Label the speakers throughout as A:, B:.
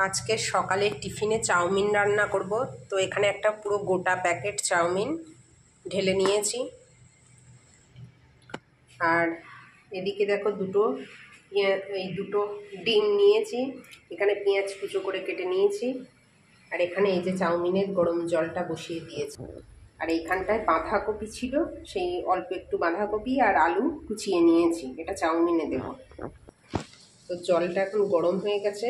A: আজকে সকালে টিফিনে চাউমিন রান্না করব। তো এখানে একটা পুরো গোটা প্যাকেট চাউমিন ঢেলে নিয়েছি। আর এদিকে দেখো এই দুটো ডিম নিয়েছি। এখানে পেঁয়াজ কুচো করে কেটে নিয়েছি। আর এখানে এই যে চাউমিনের গরম জলটা বসিয়ে দিয়েছি। আর এইখানটায় বাঁধাকপি ছিল, সেই অল্প একটু বাঁধাকপি আর আলু কুচিয়ে নিয়েছি, এটা চাউমিনে দেব। তো জলটা এখন গরম হয়ে গেছে,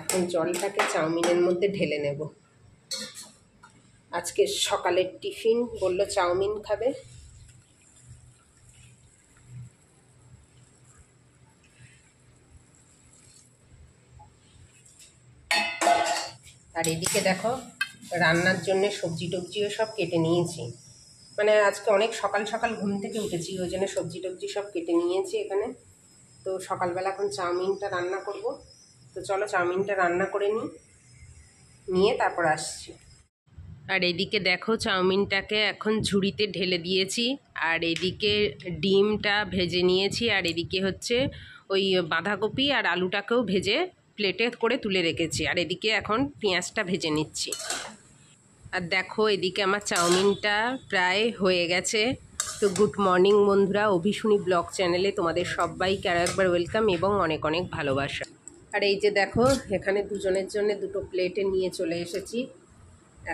A: এখন জলটাকে চাউমিনের মধ্যে ঢেলে নেব। আজকে সকালের টিফিন বললো চাউমিন খাবে। আর এদিকে দেখো রান্নার জন্য সবজি টবজিও সব কেটে নিয়েছি। মানে আজকে অনেক সকাল সকাল ঘুম থেকে উঠেছি, ওই জন্য সবজি টবজি সব কেটে নিয়েছি এখানে। তো সকালবেলা এখন চাউমিনটা রান্না করব। তো চলো চাউমিনটা রান্না করে নিয়ে তারপর আসছি। আর এদিকে দেখো চাউমিনটাকে এখন ঝুড়িতে ঢেলে দিয়েছি। আর এদিকে ডিমটা ভেজে নিয়েছি। আর এদিকে হচ্ছে ওই বাঁধাকপি আর আলুটাকেও ভেজে প্লেটে করে তুলে রেখেছি। আর এদিকে এখন পেঁয়াজটা ভেজে নিচ্ছি। আর দেখো এদিকে আমার চাউমিনটা প্রায় হয়ে গেছে। তো গুড মর্নিং বন্ধুরা, অভিশুনি ব্লগ চ্যানেলে তোমাদের সবাইকে আরও একবার ওয়েলকাম এবং অনেক অনেক ভালোবাসা। আর এই যে দেখো এখানে দুজনের জন্য দুটো প্লেটে নিয়ে চলে এসেছি।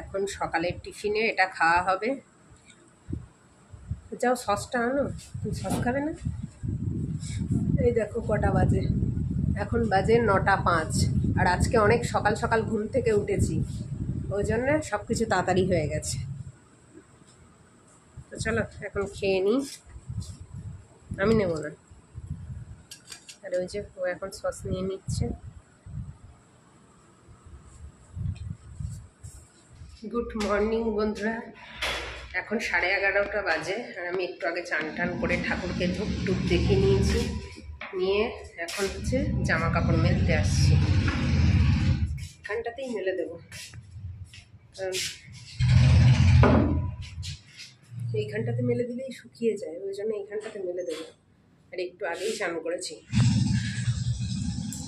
A: এখন সকালের টিফিনে এটা খাওয়া হবে। যাও সসটা আনো, তুমি সস খাবে না? এই দেখো কটা বাজে, এখন বাজে 9:05। আর আজকে অনেক সকাল সকাল ঘুম থেকে উঠেছি, ওই জন্য সব কিছু তাড়াতাড়ি হয়ে গেছে। তো চলো এখন খেয়ে নিই। আমি নেব না। আর ওই যে ও এখন সস নিয়ে নিচ্ছে। গুড মর্নিং বন্ধুরা, এখন 11:30 বাজে। আর আমি একটু আগে চান টান করে ঠাকুরকে ধূপ টুপ দেখে নিয়েছি, নিয়ে এখন হচ্ছে জামা কাপড় মেলতে আসছি। এখানটাতেই মেলে দেবো, কারণ এইখানটাতে মেলে দিলেই শুকিয়ে যায়, ওই জন্য এইখানটাতে মেলে দেবো। আর একটু আগেই চান করেছি।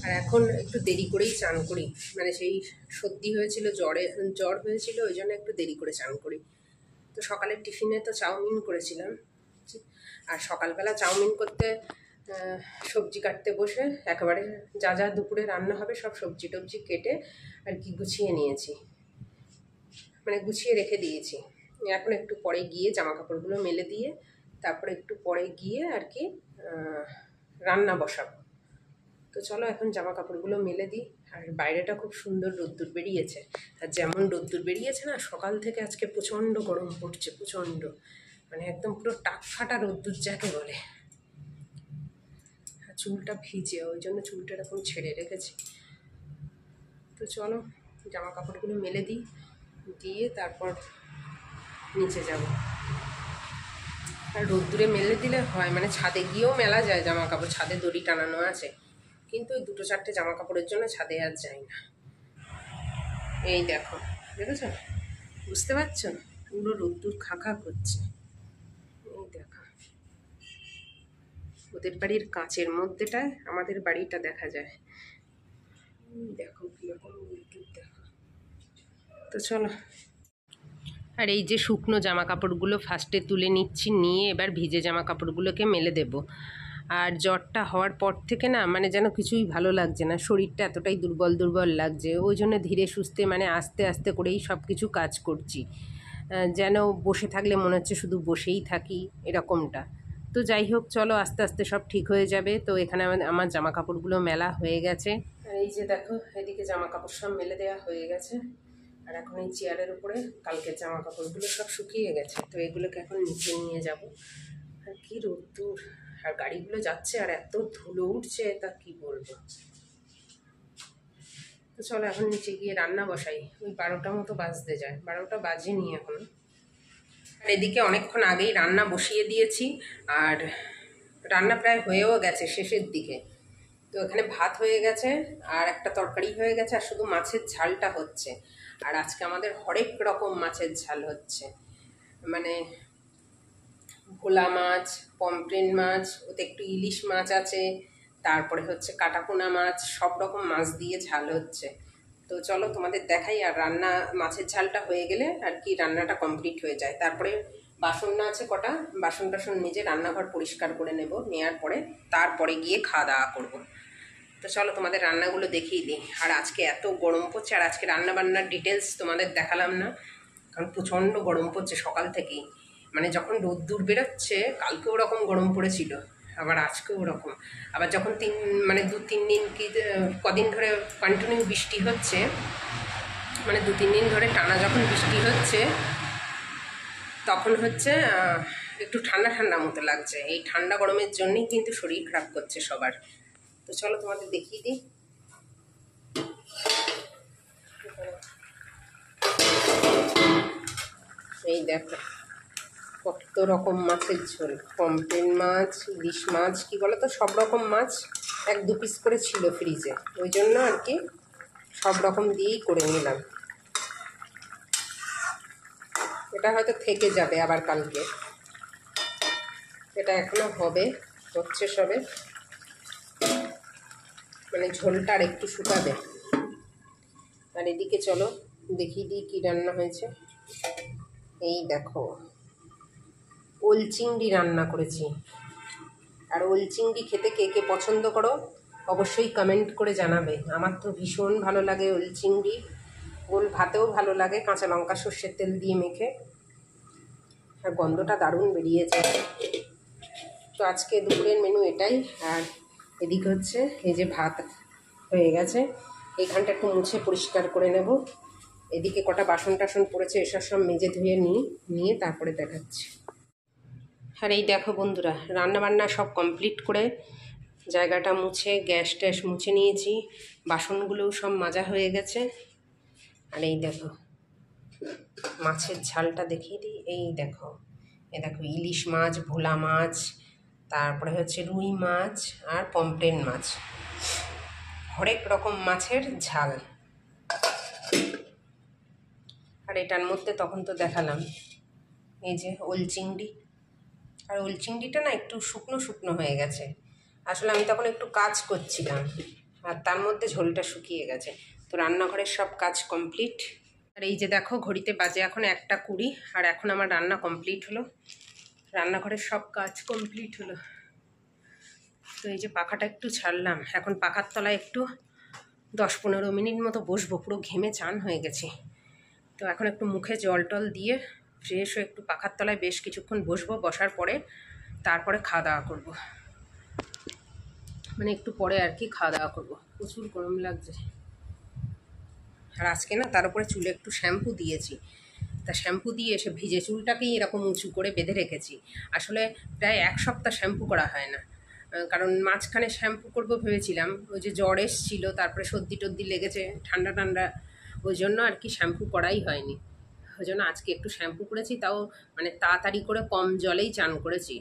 A: আর এখন একটু দেরি করেই চান করি, মানে সেই সর্দি হয়েছিল, জ্বর হয়েছিল, ওই জন্য একটু দেরি করে চান করি। তো সকালের টিফিনে তো চাউমিন করেছিলাম। আর সকালবেলা চাউমিন করতে সবজি কাটতে বসে একেবারে যা যা দুপুরে রান্না হবে সব সবজি টবজি কেটে আর কি গুছিয়ে নিয়েছি, মানে গুছিয়ে রেখে দিয়েছি। এখন একটু পরে গিয়ে জামা কাপড়গুলো মেলে দিয়ে তারপরে একটু পরে গিয়ে আর কি রান্না বসাবো। তো চলো এখন জামা কাপড়গুলো মেলে দিই। আর বাইরেটা খুব সুন্দর রোদ্দুর বেরিয়েছে। আর যেমন রোদ্দুর বেরিয়েছে না, সকাল থেকে আজকে প্রচণ্ড গরম পড়ছে, প্রচণ্ড, মানে একদম পুরো টাক ফাটা রোদ্দুর যাকে বলে। আর চুলটা ভিজে, ওই জন্য চুলটা এরকম ছেড়ে রেখেছি। তো চলো জামা কাপড়গুলো মেলে দিই, দিয়ে তারপর নিচে যাব। আর রোদ্দুরে মেলে দিলে হয়, মানে ছাদে গিয়েও মেলা যায় জামা কাপড়, ছাদে দড়ি টানানো আছে, কিন্তু ওই 2-4টে জামা কাপড়ের জন্য ছাদে আর যাই না। এই দেখো, দেখেছ, বুঝতে পারছ, পুরো রোদ্দুর খাঁ করছে। এই দেখো ওদের বাড়ির কাঁচের মধ্যেটায় আমাদের বাড়িটা দেখা যায়। দেখো কিরকম রোদ্দুর, দেখো। তো চলো, আর এই যে শুকনো জামা কাপড়গুলো ফার্স্টে তুলে নিচ্ছি, নিয়ে এবার ভিজে জামা কাপড়গুলোকে মেলে দেব। আর জ্বরটা হওয়ার পর থেকে না, মানে যেন কিছুই ভালো লাগছে না, শরীরটা এতটাই দুর্বল দুর্বল লাগছে। ওই জন্য ধীরে সুস্থে মানে আস্তে আস্তে করেই সব কিছু কাজ করছি। যেন বসে থাকলে মনে হচ্ছে শুধু বসেই থাকি, এরকমটা। তো যাই হোক, চলো আস্তে আস্তে সব ঠিক হয়ে যাবে। তো এখানে আমার জামা কাপড়গুলো মেলা হয়ে গেছে। আর এই যে দেখো এদিকে জামা কাপড় সব মেলে দেওয়া হয়ে গেছে। আর এখন এই চেয়ারের উপরে কালকের জামা কাপড়গুলো সব শুকিয়ে গেছে, তো এগুলোকে এখন নিচে নিয়ে যাব। আর কি রোদ্দুর, আর গাড়িগুলো যাচ্ছে আর এত ধুলো উঠছে, তা কি বলবো। তো চলো এখন নিচে গিয়ে রান্না বসাই। ওই 12টা মতো বাজতে যায়, 12টা বাজেনি এখন। আর এদিকে অনেকক্ষণ আগেই রান্না বসিয়ে দিয়েছি, আর রান্না প্রায় হয়েও গেছে শেষের দিকে। তো এখানে ভাত হয়ে গেছে, আর একটা তরকারি হয়ে গেছে, আর শুধু মাছের ঝালটা হচ্ছে। আর আজকে আমাদের হরেক রকম মাছের ঝাল হচ্ছে, মানে ভোলা মাছ, পমফ্রেট মাছ, ওতে একটু ইলিশ মাছ আছে, তারপরে হচ্ছে কাটাপোনা মাছ, সব রকম মাছ দিয়ে ঝাল হচ্ছে। তো চলো তোমাদের দেখাই। আর রান্না, মাছের ঝালটা হয়ে গেলে আর কি রান্নাটা কমপ্লিট হয়ে যায়। তারপরে বাসন না আছে কটা, বাসন টাসন নিজে রান্নাঘর পরিষ্কার করে নেব, নেওয়ার পরে তারপরে গিয়ে খাওয়া দাওয়া করবো। তো চলো তোমাদের রান্নাগুলো দেখিয়ে দিই। আর আজকে এত গরম পড়ছে, আর আজকে রান্না বান্নার ডিটেলস তোমাদের দেখালাম না, কারণ প্রচণ্ড গরম পড়ছে সকাল থেকেই। মানে যখন রোদ্দুর বেরোচ্ছে, কালকেও ওরকম গরম পড়েছিল, আবার আজকেও ওরকম। আবার যখন মানে 2-3 দিন কি কদিন ধরে কন্টিনিউ বৃষ্টি হচ্ছে, মানে 2-3 দিন ধরে টানা যখন বৃষ্টি হচ্ছে, তখন হচ্ছে একটু ঠান্ডা ঠান্ডা মতো লাগছে। এই ঠান্ডা গরমের জন্যই কিন্তু শরীর খারাপ করছে সবার। তো চলো তোমাদের দেখিয়ে দিই। এই দেখো কত রকম মাছের ঝোল, পমফ্রেট মাছ, ইলিশ মাছ, কি বলো তো, সব রকম মাছ 1-2 পিস করে ছিল ফ্রিজে, ওই জন্য আর কি সব রকম দিয়েই করে নিলাম। এটা হয়তো থেকে যাবে আবার কালকে, এটা এখনো হবে, হচ্ছে সবে, মানে ঝোলটা আর একটু শুকাবে। আর এদিকে চলো দেখিয়ে দিই কী রান্না হয়েছে। এই দেখো ওল চিংড়ি রান্না করেছি। আর ওল চিংড়ি খেতে কে কে পছন্দ করো অবশ্যই কমেন্ট করে জানাবে। আমার তো ভীষণ ভালো লাগে ওল চিংড়ি, ওল ভাতেও ভালো লাগে, কাঁচা লঙ্কা সর্ষের তেল দিয়ে মেখে। আর গন্ধটা দারুণ বেরিয়েছে। তো আজকে দুপুরের মেনু এটাই। আর এদিকে হচ্ছে এই যে ভাত হয়ে গেছে, এইখানটা একটু মুছে পরিষ্কার করে নেব। এদিকে কটা বাসন টাসন পড়েছে, এসব সব মেজে ধুয়ে নিয়ে তারপরে দেখাচ্ছি। আর এই দেখো বন্ধুরা, রান্নাবান্না সব কমপ্লিট করে জায়গাটা মুছে, গ্যাস ট্যাস মুছে নিয়েছি, বাসনগুলোও সব মাজা হয়ে গেছে। আর এই দেখো মাছের ঝালটা দেখিয়ে দিই। এই দেখো ইলিশ মাছ, ভোলা মাছ, তারপরে হচ্ছে রুই মাছ আর পমফ্রেট মাছ, হরেক রকম মাছের ঝাল। আর এটার মধ্যে তখন তো দেখালাম এই যে ওল চিংড়ি। আর ওল চিংড়িটা না একটু শুকনো শুকনো হয়ে গেছে, আসলে আমি তখন একটু কাজ করছিলাম, আর তার মধ্যে ঝোলটা শুকিয়ে গেছে। তো রান্নাঘরের সব কাজ কমপ্লিট। আর এই যে দেখো ঘড়িতে বাজে এখন 1:20, আর এখন আমার রান্না কমপ্লিট হলো, রান্নাঘরের সব কাজ কমপ্লিট হলো। তো এই যে পাখাটা একটু ছাড়লাম, এখন পাখার তলায় একটু 10-15 মিনিট মতো বসবো, পুরো ঘেমে চান হয়ে গেছি। তো এখন একটু মুখে জল টল দিয়ে ফ্রেশ হয়ে একটু পাখার তলায় বেশ কিছুক্ষণ বসবো, বসার পরে তারপরে খাওয়া দাওয়া করবো, মানে একটু পরে আর কি খাওয়া দাওয়া করবো। প্রচুর গরম লাগছে। আর আজকে না তার উপরে চুলে একটু শ্যাম্পু দিয়েছি, তা শ্যাম্পু দিয়ে এসে ভিজে চুলটাকেই এরকম উঁচু করে বেঁধে রেখেছি। আসলে প্রায় 1 সপ্তাহ শ্যাম্পু করা হয় না, কারণ মাঝখানে শ্যাম্পু করবো ভেবেছিলাম, ওই যে জ্বর এসছিল, তারপরে সর্দি টর্দি লেগেছে, ঠান্ডা ঠান্ডা, ওই জন্য আর কি শ্যাম্পু করাই হয়নি। ওই জন্য আজকে একটু শ্যাম্পু করেছি, তাও মানে তাড়াতাড়ি করে কম জলেই চান করেছি।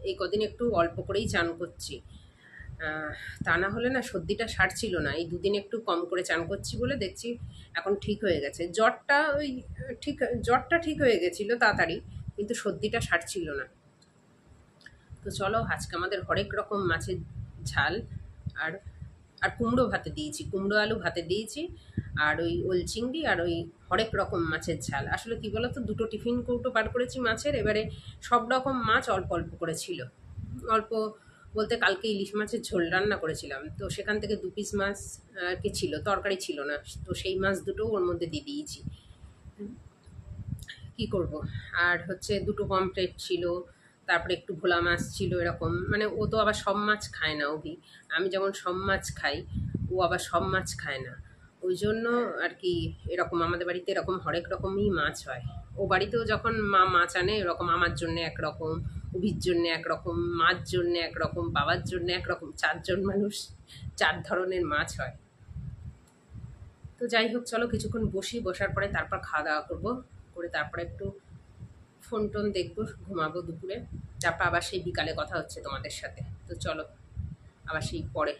A: এই কদিন একটু অল্প করেই চান করছি, তা না হলে না সর্দিটা সারছিল না। এই 2 দিন একটু কম করে চান করছি বলে দেখছি এখন ঠিক হয়ে গেছে। জ্বরটা ঠিক হয়ে গেছিলো তাড়াতাড়ি, কিন্তু সর্দিটা সারছিল না। তো চলো আজকে আমাদের হরেক রকম মাছের ঝাল, আর আর কুমড়ো ভাতে দিয়েছি, কুমড়ো আলু ভাতে দিয়েছি, আর ওই ওল চিংড়ি, আর ওই হরেক রকম মাছের ঝাল। আসলে কী বলো তো, 2টো টিফিন কৌটো বার করেছি মাছের, এবারে সব রকম মাছ অল্প অল্প করে ছিল। অল্প বলতে কালকে ইলিশ মাছের ঝোল রান্না করেছিলাম, তো সেখান থেকে 2 পিস মাছ আর কি ছিল, তরকারি ছিল না, তো সেই মাছ দুটোও ওর মধ্যে দিয়ে দিয়েছি। কি করব। আর হচ্ছে 2টো পমফ্রেট ছিল, তারপরে একটু ভোলা মাছ ছিল, এরকম মানে ও তো আবার সব মাছ খায় না অভি, আমি যেমন সব মাছ খাই, ও আবার সব মাছ খায় না, ওই জন্য আর কি এরকম আমাদের বাড়িতে এরকম হরেক রকমই মাছ হয়। ও বাড়িতেও যখন মা মাছ আনে এরকম আমার জন্য একরকম, অভির জন্য একরকম, মার জন্য একরকম, বাবার জন্য একরকম, 4 জন মানুষ 4 ধরনের মাছ হয়। তো যাই হোক চলো কিছুক্ষণ বসি, বসার পরে তারপর খাওয়া দাওয়া করবো, করে তারপরে একটু ফোন টোন দেখবো, ঘুমাবো দুপুরে, তারপর আবার সেই বিকালে কথা হচ্ছে তোমাদের সাথে। তো চলো আবার সেই পরে,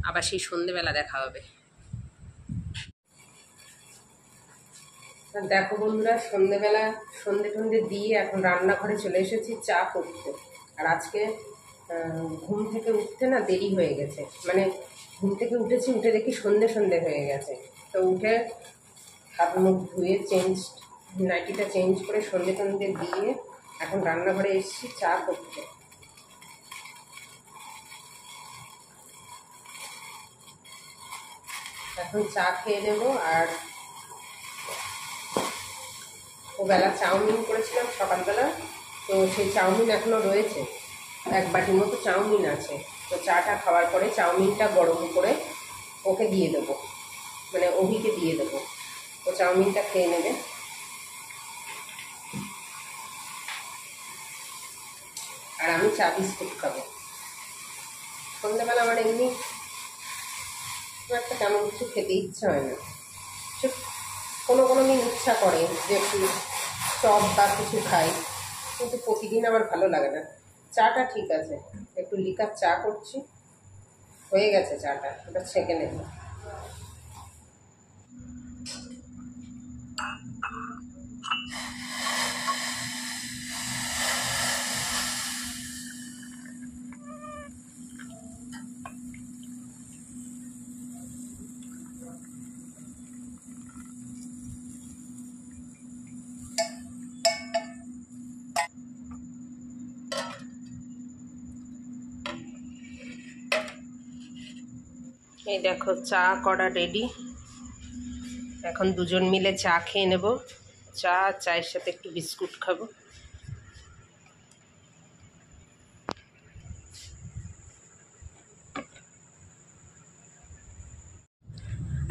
A: আবার সেই সন্ধেবেলা দেখা হবে। দেখো বন্ধুরা, সন্ধে টন্ধে দিয়ে এখন রান্নাঘরে চলে এসেছি চা করতে। আর আজকে ঘুম থেকে উঠতে না দেরি হয়ে গেছে, মানে ঘুম থেকে উঠেছি, উঠে দেখি সন্ধে সন্ধে হয়ে গেছে। তো উঠে হাত মুখ ধুয়ে নাইটিটা চেঞ্জ করে সন্ধে সন্ধে দিয়ে এখন রান্নাঘরে এসেছি চা করতে। এখন চা খেয়ে নেবো। আর ওবেলা চাউমিন করেছিলাম সকালবেলা, তো সেই চাউমিন এখনও রয়েছে, 1 বাটি মতো চাউমিন আছে। তো চাটা খাওয়ার পরে চাউমিনটা গরম করে ওকে দিয়ে দেবো, মানে অভিকে দিয়ে দেবো, ও চাউমিনটা খেয়ে নেবে। আর আমি চা বিস্কুট খাবো। সন্ধ্যাবেলা আমার এমনি একটা তেমন কিছু খেতে ইচ্ছা হয় না, কোনো দিন ইচ্ছা করে যে একটু চপ বা কিছু খাই, কিন্তু প্রতিদিন আমার ভালো লাগে না। চাটা ঠিক আছে, একটু লিকার চা করছি, হয়ে গেছে চাটা, ওটা ছেঁকে নেব। এই দেখো চা করা রেডি। এখন দুজন মিলে চা খেয়ে নেব। চায়ের সাথে একটু বিস্কুট খাবো।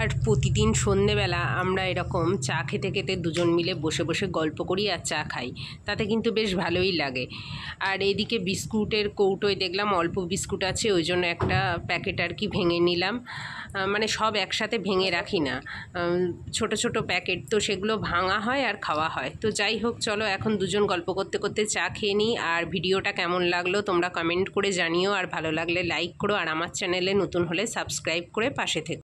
A: আর প্রতিদিন সন্ধেবেলা আমরা এরকম চা খেতে খেতে দুজন মিলে বসে বসে গল্প করি আর চা খাই, তাতে কিন্তু বেশ ভালোই লাগে। আর এদিকে বিস্কুটের কৌটোয় দেখলাম অল্প বিস্কুট আছে, ওই জন্য একটা প্যাকেট আর কি ভেঙে নিলাম। মানে সব একসাথে ভেঙে রাখি না, ছোট ছোট প্যাকেট, তো সেগুলো ভাঙা হয় আর খাওয়া হয়। তো যাই হোক, চলো এখন দুজন গল্প করতে করতে চা খেয়ে নিই। আর ভিডিওটা কেমন লাগলো তোমরা কমেন্ট করে জানিও, আর ভালো লাগলে লাইক করো, আর আমার চ্যানেলে নতুন হলে সাবস্ক্রাইব করে পাশে থেকো।